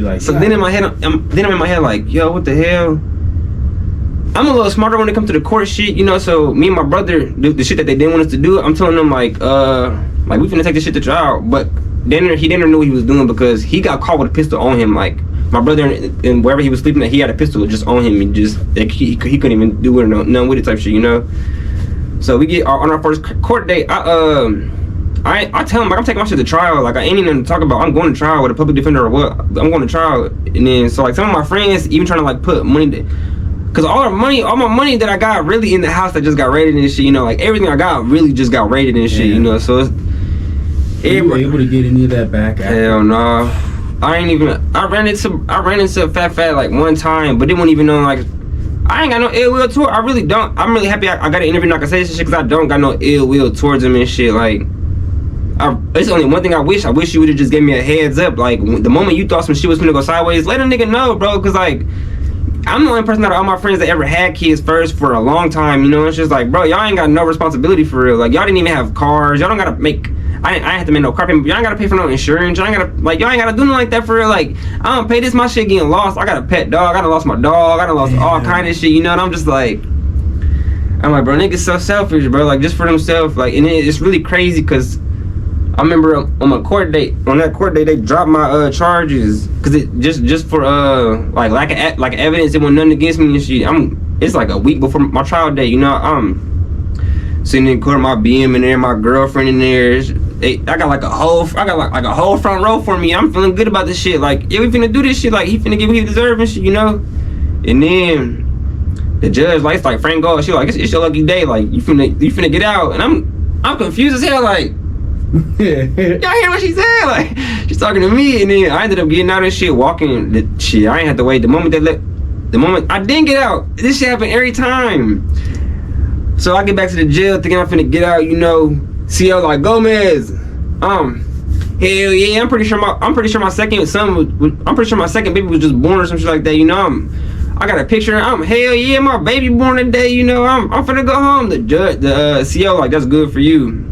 Like, so then in my head, like, yo, what the hell? I'm a little smarter when it comes to the court shit, you know. So me and my brother, the shit that they didn't want us to do, I'm telling them like we finna take this shit to trial. But then he didn't know what he was doing because he got caught with a pistol on him. Like my brother and wherever he was sleeping at, he had a pistol just on him, and just like he couldn't even do it or nothing with it type shit, you know. So we get on our first court date. I tell him like I'm taking my shit to trial. Like I ain't even to talk about. I'm going to trial with a public defender or what. I'm going to trial, and then so like some of my friends even trying to like put money. Cause all my money that I got really in the house that just got raided and shit, you know, like everything I got really just got raided and shit, you know. So you were able to get any of that back? Hell no, I ran into Fat like one time, but they wouldn't even know like I ain't got no ill will toward. I really don't. I'm really happy I got an interview and I can say this shit, cause I don't got no ill will towards him and shit. Like, it's only one thing I wish you would have just gave me a heads up. Like the moment you thought some shit was gonna go sideways, let a nigga know, bro. Cause like, I'm the only person out of all my friends that ever had kids first for a long time, you know. It's just like, bro, y'all ain't got no responsibility for real. Like, y'all didn't even have cars. Y'all don't gotta make. I ain't have to make no car payment. Y'all ain't gotta pay for no insurance. Y'all ain't gotta do nothing like that for real. Like, I don't pay this. My shit getting lost. I got a pet dog. I done lost my dog. I done lost all kind of shit, you know. And I'm just like, bro, niggas so selfish, bro. Like, just for themselves. Like, and it's really crazy because I remember on that court date, they dropped my charges because it just for like lack of evidence. It wasn't nothing against me and shit. It's like a week before my trial date, you know. I'm sitting in court, my BM in there, my girlfriend in there. I got like a whole front row for me. I'm feeling good about this shit. Like, yeah, we finna do this shit. Like, he finna get what he deserves and shit, you know. And then the judge, like, it's like Frank Gold. She like, it's your lucky day. Like, you finna get out. And I'm confused as hell. Like, y'all hear what she said? Like, she's talking to me, and then I ended up getting out and shit, walking. Shit, I ain't had to wait. The moment I didn't get out, this shit happened every time. So I get back to the jail thinking I'm finna get out, you know. CO like, Gomez, hell yeah. I'm pretty sure my second baby was just born or some shit like that, you know. I got a picture. Hell yeah, my baby born today, you know. I'm finna go home. The CO like, that's good for you.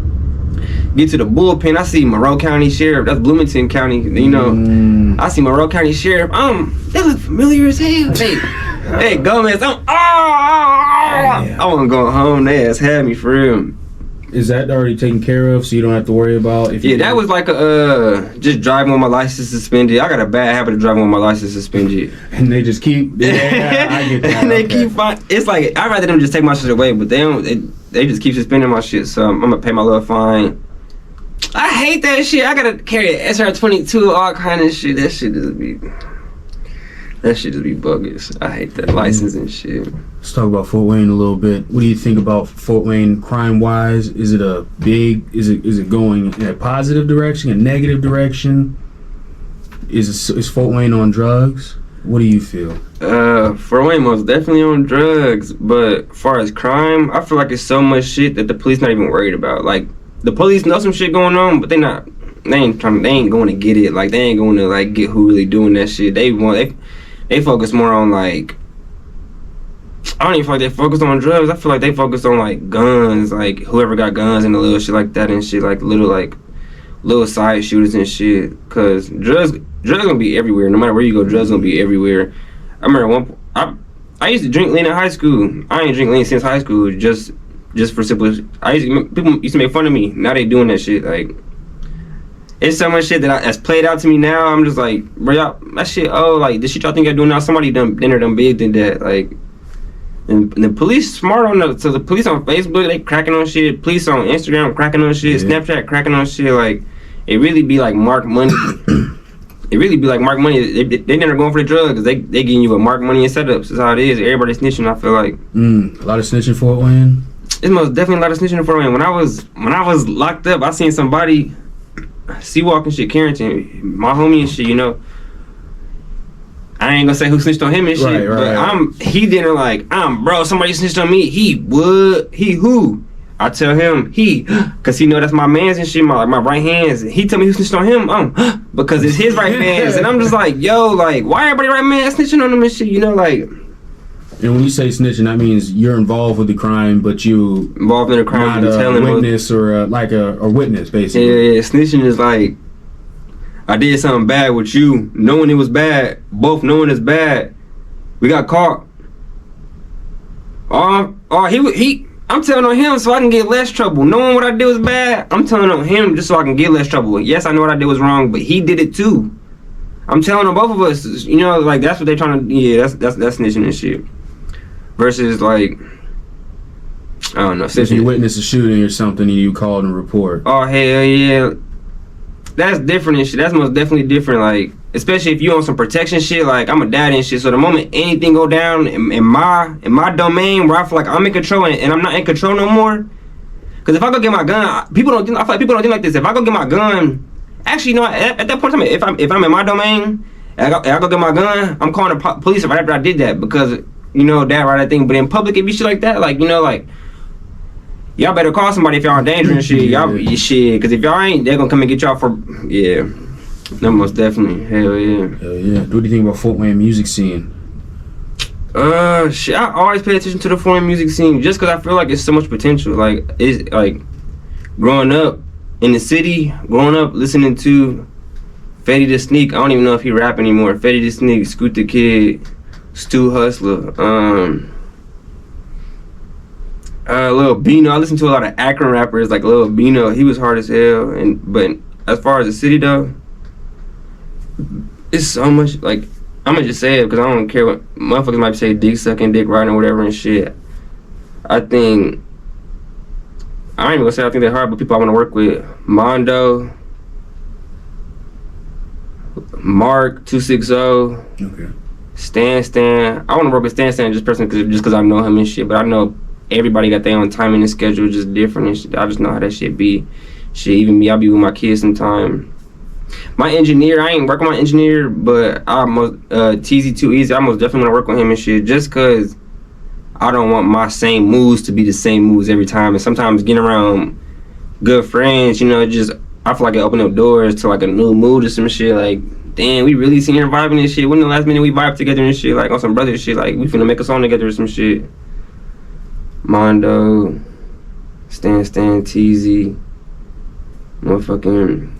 Get to the bullpen, I see Monroe County Sheriff. That's Bloomington County, you know. I see Monroe County Sheriff. That look familiar as hell. Hey, Gomez. I wanna go home. They ass had me for real. Is that already taken care of, so you don't have to worry about if you... Yeah, that was like just driving with my license suspended. I got a bad habit of driving with my license suspended. And they just keep... Yeah, I get that. And they keep... It's like, I'd rather them just take my shit away, but they don't... They just keep suspending my shit, so I'm gonna pay my little fine. I hate that shit. I gotta carry an SR22, all kind of shit. That shit just be bogus. I hate that license and shit. Let's talk about Fort Wayne a little bit. What do you think about Fort Wayne crime-wise? Is it going in a positive direction, a negative direction? Is Fort Wayne on drugs? What do you feel? Fort Wayne most definitely on drugs, but as far as crime, I feel like it's so much shit that the police not even worried about. Like, the police know some shit going on, but they ain't going to get it. Like, they ain't going to like get who really doing that shit. They focus more on like, I don't even feel like they focus on drugs. I feel like they focus on like guns, like whoever got guns and the little shit like that and shit, like little side shooters and shit. Cause drugs gonna be everywhere. No matter where you go, drugs gonna be everywhere. I remember I used to drink lean in high school. I ain't drink lean since high school, just for simple. People used to make fun of me. Now they doing that shit. Like, it's so much shit that's played out to me now. I'm just like, bro, y'all, that shit. Oh, like the shit y'all think y'all doing now. Somebody done big than that. Like, and the police smart on that. So the police on Facebook, they cracking on shit. Police on Instagram cracking on shit. Yeah. Snapchat cracking on shit. Like, it really be like mark money. It really be like mark money. They never going for the drugs. They getting you a mark money and setups. That's how it is. Everybody snitching. I feel like a lot of snitching Fort Wayne. It's most definitely a lot of snitching in Fort Wayne. When I was locked up, I seen somebody Seawalk and shit, Carrington, my homie and shit, you know. I ain't gonna say who snitched on him and shit, but he didn't like, bro, somebody snitched on me. Who? I tell him, cause he know that's my mans and shit, my right hands. He tell me who snitched on him, because it's his right mans. And I'm just like, yo, like, why everybody right man snitching on him and shit, you know, like. And when you say snitching, that means you're involved with the crime, but you involved in the crime, not a witness or like a witness, basically. Yeah, snitching is like, I did something bad with you, knowing it was bad, both knowing it's bad. We got caught. I'm telling on him so I can get less trouble. Knowing what I did was bad, I'm telling on him just so I can get less trouble. Yes, I know what I did was wrong, but he did it too. I'm telling on both of us, you know, like that's what they trying to. Yeah, that's snitching and shit. Versus like, I don't know. If you witness a shooting or something and you called and report. Oh hell yeah, that's different and shit. That's most definitely different. Like, especially if you on some protection shit. Like, I'm a dad and shit. So the moment anything go down in my domain where I feel like I'm in control and I'm not in control no more. Cause if I go get my gun, I feel like people don't think like this. If I go get my gun, actually, you know, at that point in time, if I'm in my domain and I go get my gun, I'm calling the police right after I did that because, you know, that right thing. But in public, it be shit like that. Like, you know, like, y'all better call somebody if y'all in danger and shit. Y'all shit. Cause if y'all ain't, they're gonna come and get y'all for No, most definitely. Hell yeah. Hell yeah. What do you think about Fort Wayne music scene? Shit, I always pay attention to the Fort Wayne music scene just cause I feel like it's so much potential. Like, it's like growing up in the city, growing up listening to Fetty the Sneak. I don't even know if he rap anymore. Fetty the Sneak, Scoot the Kid, Stu Hustler, Lil Bino. I listen to a lot of Akron rappers like Lil Bino. He was hard as hell. But as far as the city though, it's so much. Like, I'ma just say it because I don't care what motherfuckers might say, dick sucking, dick riding, or whatever and shit. I ain't even gonna say I think they're hard, but people I want to work with: Mondo, Mark 260, Okay. Stan. I want to work with Stan just personally because I know him and shit. But I know everybody got their own timing and schedule, just different and shit. I just know how that shit be. Shit, even me, I be with my kids sometime. My engineer, I ain't working with my engineer, but TZ Too Easy, I most definitely want to work with him and shit, just cause I don't want my same moves to be the same moves every time. And sometimes getting around good friends, you know, just I feel like it opened up doors to like a new mood or some shit. Like, damn, we really seen her vibing and shit. When the last minute we vibe together and shit, like on some brother shit, like we finna make a song together or some shit. Mondo, Stan, TZ, motherfucking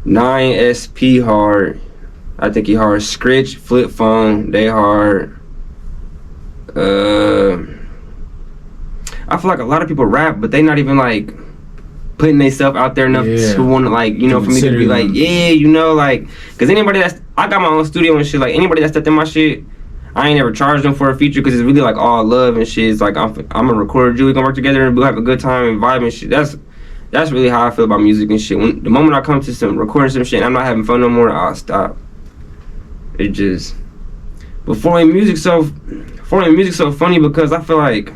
9SP hard. I think he hard. Scritch, Flip Phone, they hard. I feel like a lot of people rap, but they not even like putting themselves out there enough to want to, like, you know, for me to be like, yeah, you know, like, cause anybody I got my own studio and shit, like anybody that stepped in my shit, I ain't ever charged them for a feature because it's really like all love and shit. It's like I'm gonna record you, we gonna work together and we'll have a good time and vibe and shit. That's really how I feel about music and shit. When the moment I come to some recording some shit and I'm not having fun no more, I'll stop. It just, but Fort Wayne music so funny because I feel like,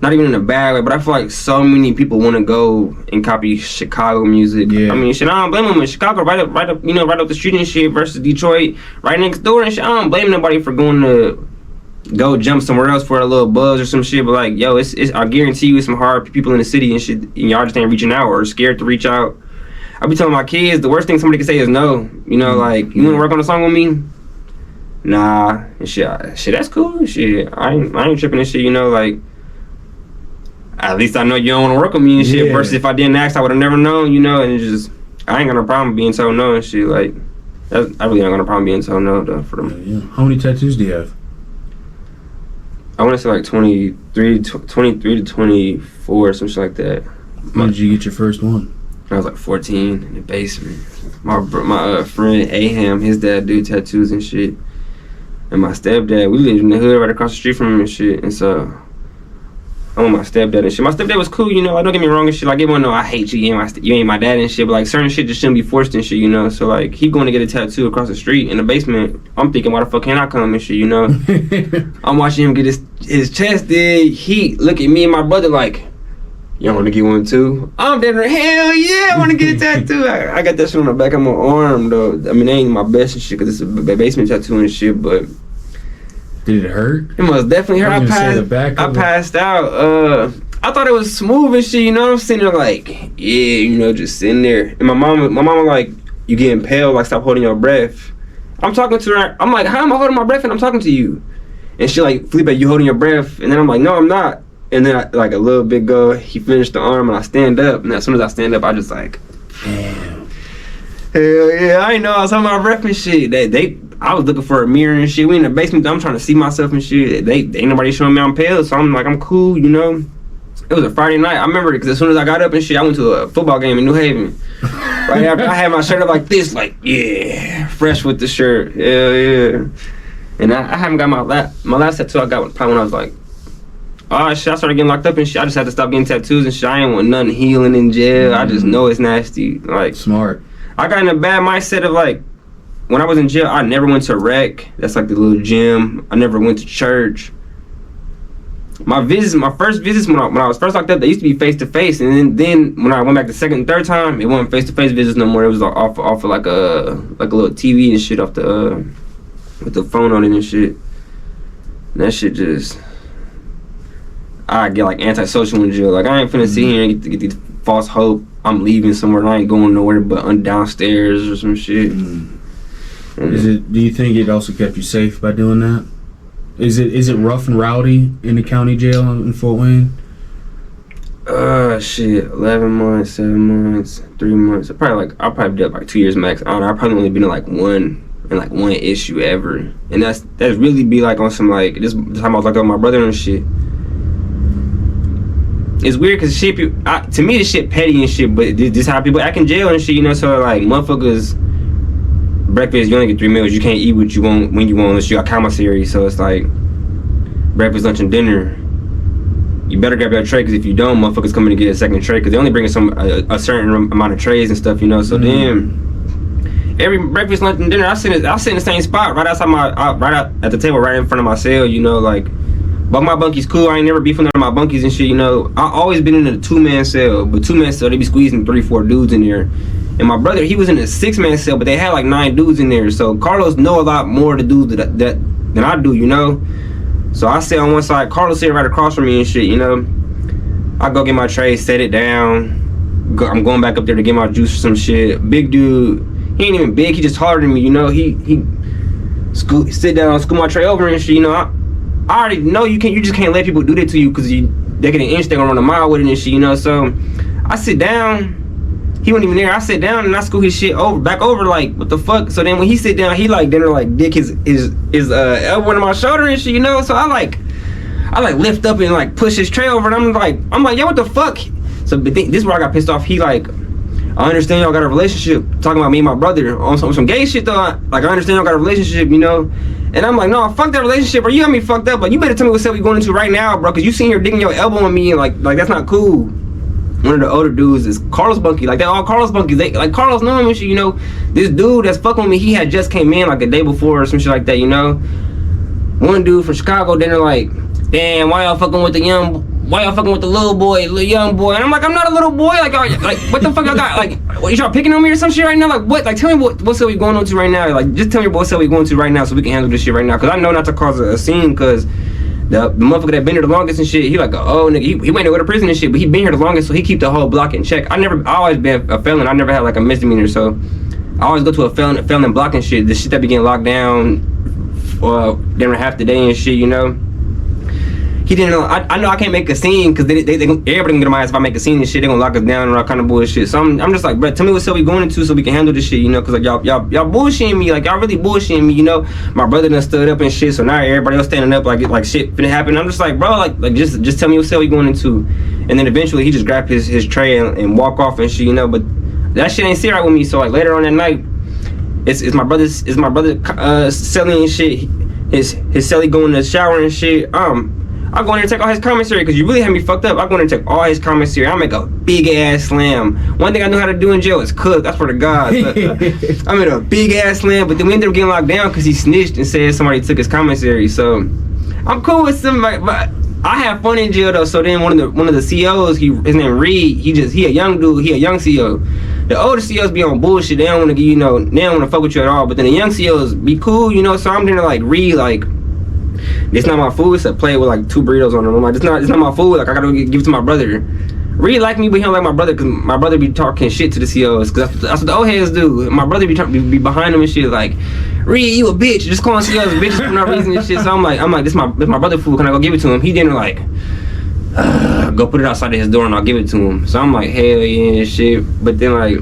not even in a bad way, but I feel like so many people want to go and copy Chicago music. Yeah. I mean, shit, I don't blame them. In Chicago, right up, you know, right up the street and shit versus Detroit, right next door and shit. I don't blame nobody for going to go jump somewhere else for a little buzz or some shit. But like, yo, it's I guarantee you, it's some hard people in the city and shit, and y'all just ain't reaching out or scared to reach out. I be telling my kids the worst thing somebody can say is no. You know, like, you want to work on a song with me? Nah, and shit, that's cool. Shit, I ain't tripping and shit. You know, like, at least I know you don't want to work with me and shit. Versus if I didn't ask, I would have never known. You know, and it's just, I ain't got no problem being told no and shit. Like, I really ain't got no problem being told no though for them. Yeah. How many tattoos do you have? I want to say like 23 to 24, some shit like that. When did you get your first one? I was like 14 in the basement. My friend Aham, his dad do tattoos and shit. And my stepdad, we lived in the hood right across the street from him and shit. And so, I'm with my stepdad and shit. My stepdad was cool, you know, like, don't get me wrong and shit. Like, everyone know I hate you, you ain't my dad and shit. But like, certain shit just shouldn't be forced and shit, you know. So like, he going to get a tattoo across the street in the basement. I'm thinking, why the fuck can't I come and shit, you know? I'm watching him get his chest did. He look at me and my brother like, you want to get one too? I'm dead. Hell yeah, I want to get a tattoo. I got that shit on the back of my arm though. I mean, it ain't my best and shit because it's a basement tattoo and shit, but. Did it hurt? It must definitely hurt. I passed out. I thought it was smooth and shit, you know. I'm sitting there like, yeah, you know, just sitting there. And my mama like, you getting pale, like, stop holding your breath. I'm talking to her. I'm like, how am I holding my breath and I'm talking to you? And she like, Felipe, you holding your breath? And then I'm like, no, I'm not. And then like a little bit go, he finished the arm and I stand up. And as soon as I stand up, I just like, damn. Hell yeah, I ain't know I was talking about ref and shit. I was looking for a mirror and shit. We in the basement. I'm trying to see myself and shit. Ain't nobody showing me I'm pale, so I'm like, I'm cool, you know. It was a Friday night. I remember it because as soon as I got up and shit, I went to a football game in New Haven. Right after I had my shirt up like this, like yeah, fresh with the shirt. Hell yeah. And I haven't got my last tattoo. I got probably when I was like, oh shit, I started getting locked up and shit. I just had to stop getting tattoos and shit. I ain't want nothing healing in jail. I just know it's nasty. Like smart. I got in a bad mindset of like, when I was in jail, I never went to rec. That's like the little gym. I never went to church. My first visits when I was first locked up, they used to be face to face, and then when I went back the second and third time, it wasn't face to face visits no more. It was like off of like a little TV and shit off the with the phone on it and shit. And that shit just, I get like antisocial in jail. Like I ain't finna sit here and get these false hope I'm leaving somewhere and I ain't going nowhere but downstairs or some shit. Do you think it also kept you safe by doing that? Is it rough and rowdy in the county jail in Fort Wayne? Shit, 11 months, 7 months, 3 months. I'll probably did like 2 years max. I don't know. I probably only been in like one issue ever, and that's really be like on some like this time I was locked up with my brother and shit. It's weird because shit, to me this shit petty and shit, but this how people act in jail and shit, you know. So like motherfuckers. Breakfast, you only get 3 meals. You can't eat what you want when you want unless you got commissary. So it's like breakfast, lunch, and dinner. You better grab your tray because if you don't, motherfuckers coming to get a second tray because they only bring a certain amount of trays and stuff, you know. So then every breakfast, lunch, and dinner, I sit in the same spot right outside right out at the table right in front of my cell, you know. Like, but my bunkies cool. I ain't never beefing under my bunkies and shit, you know. I always been in a 2-man cell, but 2-man cell they be squeezing 3-4 dudes in there. And my brother, he was in a 6-man cell, but they had like 9 dudes in there. So Carlos know a lot more to do that than I do, you know. So I sit on one side, Carlos sit right across from me and shit, you know. I go get my tray, set it down. I'm going back up there to get my juice or some shit. Big dude, he ain't even big, he just taller than me, you know. He sit down, scoot my tray over and shit, you know. I already know you just can't let people do that to you because they get an inch, they gonna run a mile with it and shit, you know. So I sit down. He wasn't even there. I sit down and I scoot his shit back over like what the fuck. So then when he sit down, he like dinner like dick his elbow into my shoulder and shit, you know. So I like lift up and like push his tray over and I'm like yo, what the fuck? So but this is where I got pissed off. He like, I understand y'all got a relationship, talking about me and my brother on some gay shit though. Like I understand y'all got a relationship, you know. And I'm like, no, fuck that relationship, bro. You got me fucked up. Like you better tell me what cell we going into right now, bro. Cause you sitting here digging your elbow on me and like that's not cool. One of the older dudes is Carlos Bunky. Like, they're all Carlos Bunkies. They, like, Carlos know him and shit, you know. This dude that's fucking with me, he had just came in, like, a day before or some shit like that, you know. One dude from Chicago, then they're like, damn, why y'all fucking with the little young boy? And I'm like, I'm not a little boy. Like, what the fuck y'all got? Like, what, y'all picking on me or some shit right now? Like, what? Like, tell me what cell we going on to right now. Like, just tell me what cell we going to right now so we can handle this shit right now. Because I know not to cause a scene because the motherfucker that been here the longest and shit, he like, oh nigga, he went to go to prison and shit, but he been here the longest, so he keep the whole block in check. I always been a felon. I never had like a misdemeanor, so I always go to a felon block and shit. The shit that be getting locked down, dinner half the day and shit, you know. He didn't know. I know I can't make a scene because everybody gonna get on my ass if I make a scene and shit. They gonna lock us down and all kind of bullshit. So I'm just like, bro, tell me what cell we going into so we can handle this shit, you know? Because like y'all bullshitting me, like y'all really bullshitting me, you know? My brother done stood up and shit, so now everybody else standing up like shit finna happen. I'm just like, bro, like just tell me what cell we going into. And then eventually he just grabbed his tray and walk off and shit, you know? But that shit ain't sit right with me. So like later on that night, it's my brother celly and shit. His celly going to the shower and shit. I go in there and take all his commissary because you really had me fucked up. I go in there and take all his commissary. I make a big ass slam. One thing I know how to do in jail is cook. That's for the gods. I made a big ass slam, but then we ended up getting locked down because he snitched and said somebody took his commissary. So I'm cool with somebody, but I have fun in jail though. So then one of the COs, his name Reed. He a young dude. He a young CO. The older COs be on bullshit. They don't want to give, you know, they don't want to fuck with you at all. But then the young COs be cool, you know. So I'm there to like Reed like, it's not my food. It's a plate with like 2 burritos on them. I'm like, it's not my food. Like I gotta give it to my brother. Reed like me, but he don't like my brother because my brother be talking shit to the COs. Because that's what the old heads do. My brother be behind them and shit. Like, Reed, you a bitch. Just calling COs bitches for no reason and shit. So I'm like, this my brother food. Can I go give it to him? He didn't like, go put it outside of his door and I'll give it to him. So I'm like, hell yeah and shit. But then like,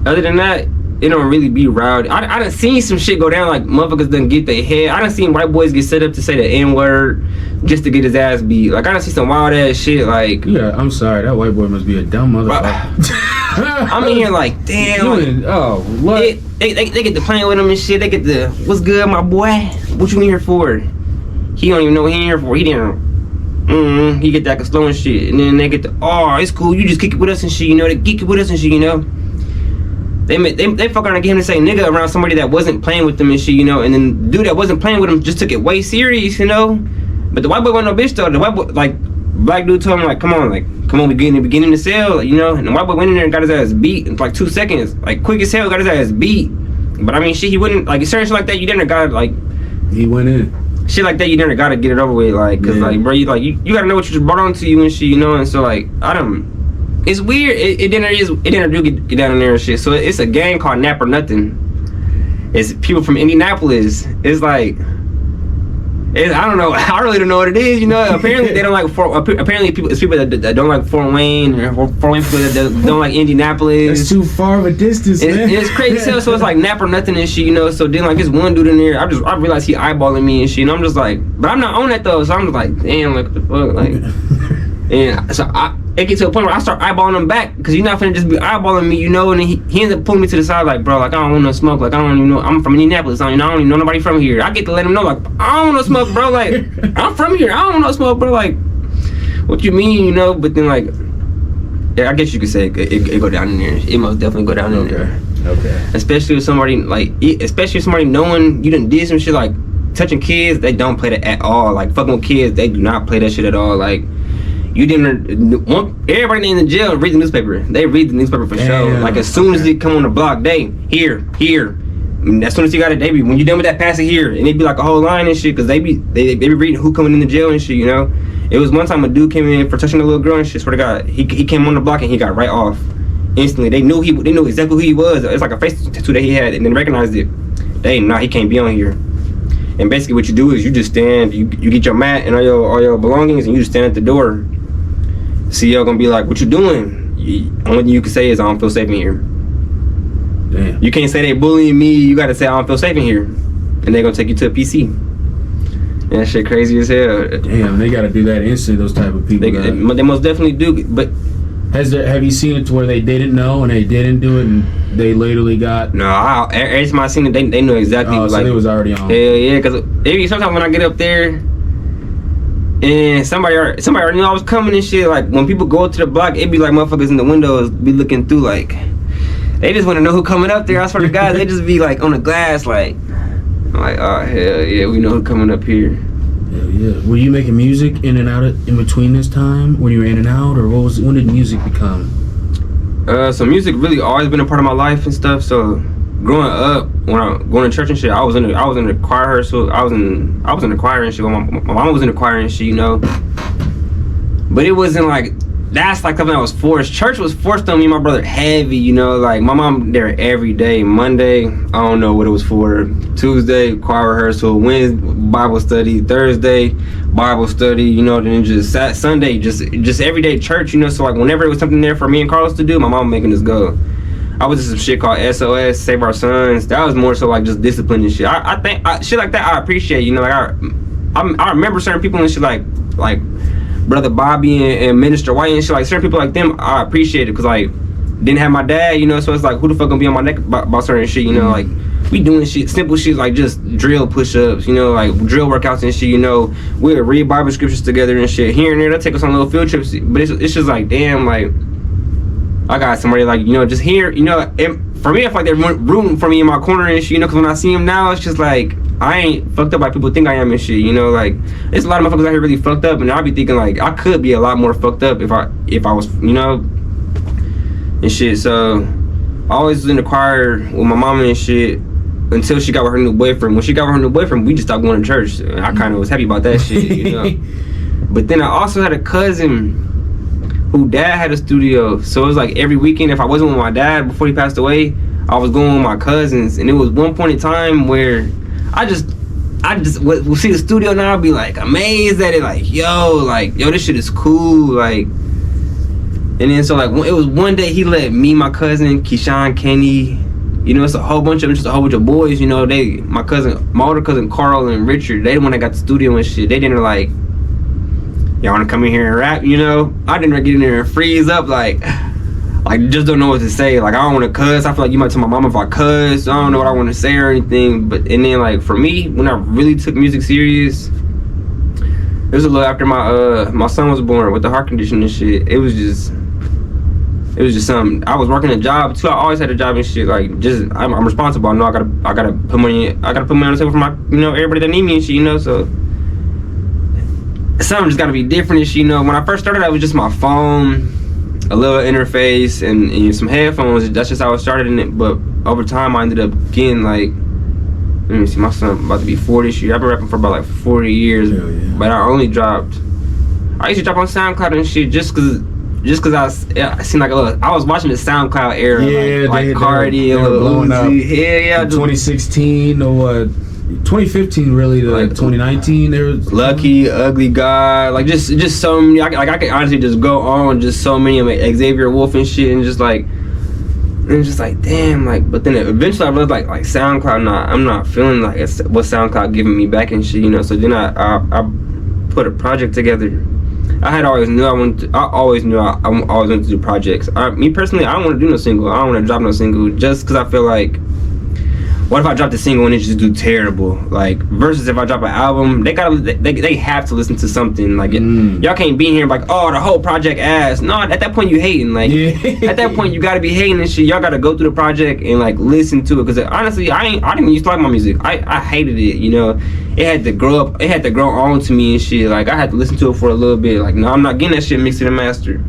other than that, it don't really be rowdy. I done seen some shit go down, like motherfuckers done get their head. I done seen white boys get set up to say the N-word just to get his ass beat. Like I done seen some wild ass shit. Like yeah, I'm sorry, that white boy must be a dumb motherfucker. I'm in here like damn. Oh, what? They get to playing with him and shit. They get to what's good, my boy? What you in here for? He don't even know what he in here for. He didn't. He get that slow and shit, and then they get the it's cool. You just kick it with us and shit, you know. They kick it with us and shit, you know. They fuck around and get him to say nigga around somebody that wasn't playing with them and shit, you know. And then the dude that wasn't playing with him just took it way serious, you know. But the white boy wasn't no bitch though. The white boy, like black dude told him like, come on, we get in the beginning to sell, you know. And the white boy went in there and got his ass beat in like 2 seconds, like quick as hell, got his ass beat. But I mean, shit, he wouldn't like certain shit like that. You didn't got like he went in. Shit like that, you never gotta get it over with, like, cause like, bro, you gotta know what you just brought on to you and shit, you know, and so like, it's weird. It didn't do get down in there and shit. So it's a gang called Nap or Nothing. It's people from Indianapolis. It's like, I don't know. I really don't know what it is, you know. Apparently they don't like it's people that don't like Fort Wayne, or Fort Wayne people that don't like Indianapolis. That's too far of a distance, man. It's crazy. So it's like Nap or Nothing and shit, you know. So then like this one dude in there, I realized he eyeballing me and shit, and I'm just like, but I'm not on that though. So I'm just like, damn, like what the fuck, like. And so it gets to a point where I start eyeballing him back, because you're not finna just be eyeballing me, you know. And then he ends up pulling me to the side like, bro, like I don't want no smoke, like I don't even know, I'm from Indianapolis, I don't even know nobody from here. I get to let him know like, I don't want no smoke, bro, like I'm from here, I don't want no smoke, bro, like what you mean, you know. But then like, yeah, I guess you could say it go down in there. It most definitely go down in there. Okay. Especially with somebody knowing you done did some shit like touching kids. They don't play that at all. Like fucking with kids, they do not play that shit at all. Like you didn't everybody in the jail read the newspaper. They read the newspaper for sure. Like as soon as they come on the block, they here. And as soon as you got it, they be when you done with that, pass it here, and it be like a whole line and shit, because they be reading who coming in the jail and shit, you know. It was one time a dude came in for touching a little girl and shit. Swear to God, he came on the block and he got right off instantly. They knew exactly who he was. It's like a face tattoo that he had, and then recognized it. He can't be on here. And basically what you do is you just stand, you get your mat and all your belongings, and you just stand at the door. CEO gonna be like, what you doing? Only thing you can say is I don't feel safe in here. Damn. You can't say they bullying me. You gotta say I don't feel safe in here, and they gonna take you to a PC. That shit crazy as hell. Damn, they gotta do that instantly. Those type of people. They most definitely do. But have you seen it to where they didn't know and they didn't do it and they literally got? No, every time I seen it, they knew exactly. Oh, so like, they was already on. Hell yeah, because sometimes when I get up there and somebody already knew I was coming and shit. Like when people go up to the block, it be like motherfuckers in the windows be looking through like. They just want to know who coming up there. I swear to God, they just be like on the glass, like, I'm like, oh hell yeah, we know who coming up here. Hell yeah. Were you making music in and out in between this time when you were in and out, or when did music become? So music really always been a part of my life and stuff. So growing up, when I going to church and shit, I was in the choir. So I was in the choir and shit. My mama was in the choir and shit, you know. But it wasn't like. That's like something that was forced. Church was forced on me and my brother heavy, you know. Like my mom there every day. Monday, I don't know what it was for. Tuesday, choir rehearsal. Wednesday, Bible study. Thursday, Bible study. You know. Then just Sunday, just everyday church. You know. So like whenever it was something there for me and Carlos to do, my mom making us go. I was just some shit called SOS, Save Our Sons. That was more so like just discipline and shit. I think shit like that I appreciate. You know, like I remember certain people and shit like. Brother Bobby and Minister White and shit, like certain people like them, I appreciate it, because like didn't have my dad, you know, so it's like who the fuck gonna be on my neck about certain shit, you know. Like we doing shit, simple shit like just drill push-ups, you know, like drill workouts and shit, you know. We'll read Bible scriptures together and shit here and there. They'll take us on little field trips, but it's just like damn, like I got somebody like, you know, just here, you know. For me, I feel like they're rooting for me in my corner and shit, you know, because when I see them now, it's just like I ain't fucked up like people think I am and shit, you know. Like there's a lot of motherfuckers out here really fucked up, and I'll be thinking like I could be a lot more fucked up if I was, you know, and shit. So I always was in the choir with my mama and shit until she got with her new boyfriend. When she got with her new boyfriend, we just stopped going to church. And I kind of was happy about that shit, you know. But then I also had a cousin who dad had a studio, so it was like every weekend if I wasn't with my dad before he passed away, I was going with my cousins. And it was one point in time where I just will see the studio now, I'll be like amazed at it, like yo, this shit is cool, like. And then so like it was one day he let me, my cousin Keyshawn, Kenny, You know, it's a whole bunch of them, just a whole bunch of boys. You know, my older cousin Carl and Richard, they the one that got the studio and shit. They didn't like, y'all wanna come in here and rap? You know, I didn't get in there and freeze up like just don't know what to say. Like, I don't want to cuss. I feel like you might tell my mom if I cuss. I don't know what I want to say or anything. And then like for me, when I really took music serious, it was a little after my son was born with the heart condition and shit. It was just something. I was working a job too. I always had a job and shit. Like, just I'm responsible. I know I gotta put money on the table for my, you know, everybody that need me and shit. You know, so something just gotta be different and shit. You know, when I first started, I was just my phone, a little interface, and some headphones. That's just how I started in it. But over time, I ended up getting like, let me see, my son about to be 40 this year. I've been rapping for about like 40 years, yeah. But I used to drop on SoundCloud and shit just cause I seemed like I was watching the SoundCloud era, Yeah, like Cardi and Lil blowing up. Uzi. Yeah, 2016 or what? 2015 really to Like, 2019. There was Lucky, Ugly God, like just so many. I could honestly just go on just so many of like Xavier Wolf and shit, and just like damn, like. But then eventually I realized like SoundCloud, I'm not feeling like it's what SoundCloud giving me back and shit, you know. So then I put a project together. I always knew I always wanted to do projects. Me personally, I don't want to do no single. I don't want to drop no single just because I feel like, what if I drop the single and it just do terrible? Like, versus if I drop an album, they have to listen to something. Like, y'all can't be in here like, oh, the whole project ass. No, at that point you hating. Like, at that point you gotta be hating and shit. Y'all gotta go through the project and like listen to it. Cause honestly, I didn't used to like my music. I hated it. You know, it had to grow up. It had to grow on to me and shit. Like, I had to listen to it for a little bit. Like, no, I'm not getting that shit mixed and mastered.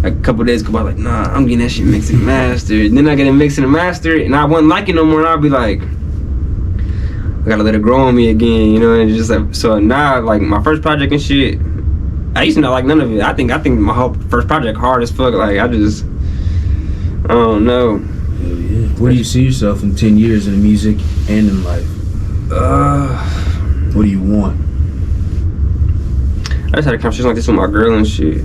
Like a couple days go by, like, nah, I'm getting that shit mixed and mastered. And then I get it mixed and mastered, and I wouldn't like it no more. And I'd be like, I gotta let it grow on me again, you know. And just like, so now, like my first project and shit, I used to not like none of it. I think my whole first project hard as fuck. Like, I don't know. Yeah. Where do you see yourself in 10 years in music and in life? What do you want? I just had a conversation like this with my girl and shit.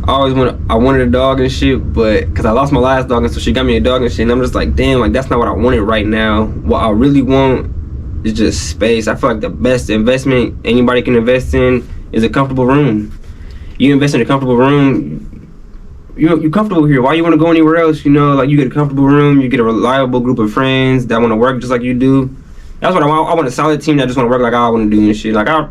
I wanted a dog and shit, but because I lost my last dog, and so she got me a dog and shit, and I'm just like, damn, like that's not what I wanted right now. What I really want is just space. I feel like the best investment anybody can invest in is a comfortable room. You invest in a comfortable room, you're comfortable here. Why you want to go anywhere else? You know, like you get a comfortable room, you get a reliable group of friends that want to work just like you do. That's what I want. I want a solid team that just want to work like I want to do and shit. Like I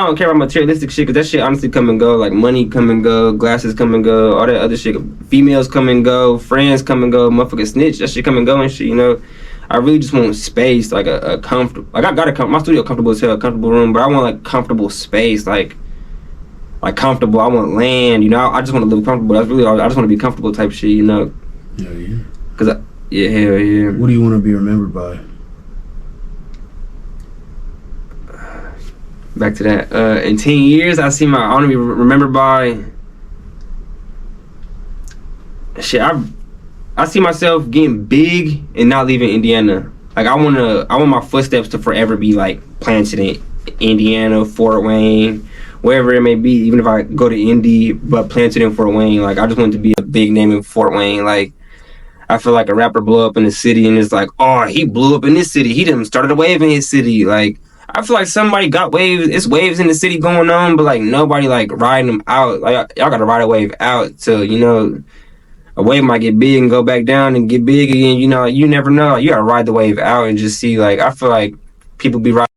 don't care about materialistic shit, because that shit honestly come and go. Like money come and go, glasses come and go, all that other shit. Females come and go, friends come and go, motherfucker snitch, that shit come and go and shit, you know. I really just want space, like a comfortable, like I got my studio comfortable as hell, a comfortable room, but I want like comfortable space, like comfortable. I want land, you know. I just want to live comfortable. That's really all. I just want to be comfortable type shit, you know. Hell yeah. Cause hell yeah. What do you want to be remembered by? Back to that. In 10 years, I want to be remembered by shit. I see myself getting big and not leaving Indiana. Like I want my footsteps to forever be like planted in Indiana, Fort Wayne, wherever it may be. Even if I go to Indy, but planted in Fort Wayne. Like I just want to be a big name in Fort Wayne. Like I feel like a rapper blew up in the city, and it's like, oh, he blew up in this city. He done started a wave in his city. Like I feel like somebody got waves. It's waves in the city going on, but like nobody like riding them out. Like y'all gotta ride a wave out till, you know, a wave might get big and go back down and get big again. You know, you never know. You gotta ride the wave out and just see. Like I feel like people be riding